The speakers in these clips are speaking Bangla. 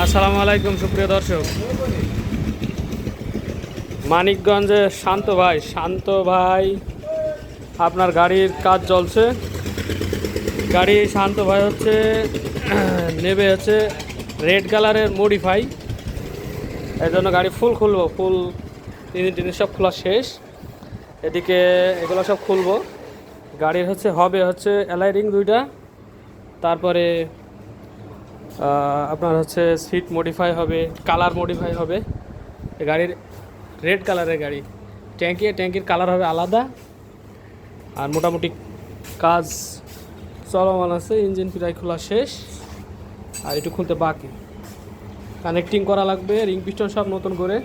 আসসালামু আলাইকুম সুপ্রিয় দর্শক। মানিকগঞ্জে শান্ত ভাই আপনার গাড়ির কাজ চলছে। শান্ত ভাই হচ্ছে নেবে হচ্ছে রেড কালারের মডিফাই, এই জন্য গাড়ি খুলবো, ফুল জিনিস সব খোলা শেষ। এদিকে এগুলো সব খুলবো। গাড়ির হবে অ্যালাইরিং দুইটা, তারপরে আপনার সিট মডিফাই হবে, কালার মডিফাই হবে। গাড়ির রেড কালারের গাড়ি, ট্যাঙ্কির কালার হবে আলাদা। আর মোটামুটি কাজ চলমান আছে, ইঞ্জিন প্রায় খোলা শেষ, আর একটু খুলতে বাকি। কানেক্টিং করা লাগবে, রিং পিস্টন সব নতুন করে।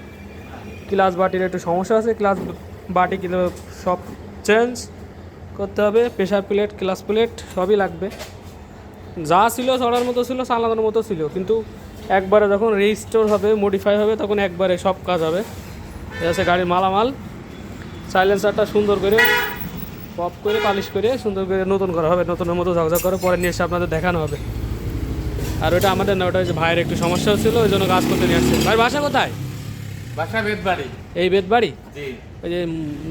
ক্লাচ বাটির একটু সমস্যা আছে, ক্লাচ বাটি কিন্তু সব চেঞ্জ করতে হবে। প্রেশার প্লেট, ক্লাচ প্লেট সবই লাগবে। যা ছিল চড়ার মতো ছিল, চালানোর মতো ছিল, কিন্তু একবারে যখন রেজিস্টোর হবে, মডিফাই হবে, তখন একবারে সব কাজ হবে। এই গাড়ির মালামাল। সাইলেন্সারটা সুন্দর করে পপ করে পালিশ করে সুন্দর করে নতুন করা হবে, নতুনের মতো ঝকঝক করে পরে নিয়ে এসে আপনাদের দেখানো হবে। আর ওটা আমাদের না, ওটা ভাইয়ের একটু সমস্যা হচ্ছিল, ওই জন্য কাজ করতে নিয়ে আসছে। ভাই বাসা কোথায়? বাসা বেতবাড়ি। এই বেতবাড়ি, ওই যে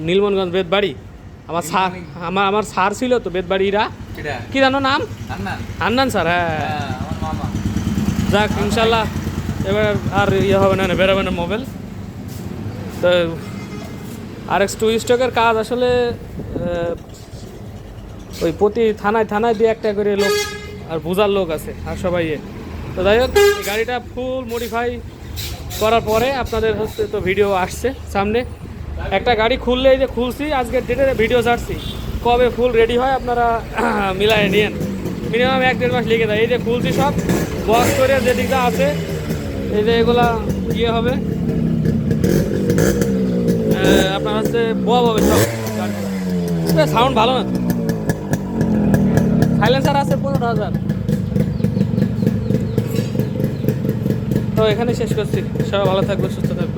নীলমনগঞ্জ বেতবাড়ি। আমার স্যার ছিল তো বেতবাড়িরা, কি জানো নাম? হান্নান স্যার। হ্যাঁ, যাক ইনশাল্লাহ এবার আর হবে না, বেরোবে না মোবাইল। তো RX-2 স্টকের কাজ আসলে ওই প্রতি থানায় দিয়ে একটা করে লোক আর বোঝার লোক আছে, আর সবাই তো যাই হোক, গাড়িটা ফুল মডিফাই করার পরে আপনাদের তো ভিডিও আসছে সামনে। একটা গাড়ি খুললে, এই যে খুলছি আজকের ডেটে ভিডিও ছাড়ছি, কবে ফুল রেডি হয় আপনারা মিলাই নিয়েন। মিনিমাম 1-1.5 মাস লেগে যায়। এই যে খুলছি সব বক্স করে, যে দিকটা আছে এই যে এগুলা হবে আপনার বব হবে সব। সাউন্ড ভালো না, সাইলেন্সার আছে 15,000। তো এখানে শেষ করছি। সবাই ভালো থাকবে, সুস্থ থাকবে।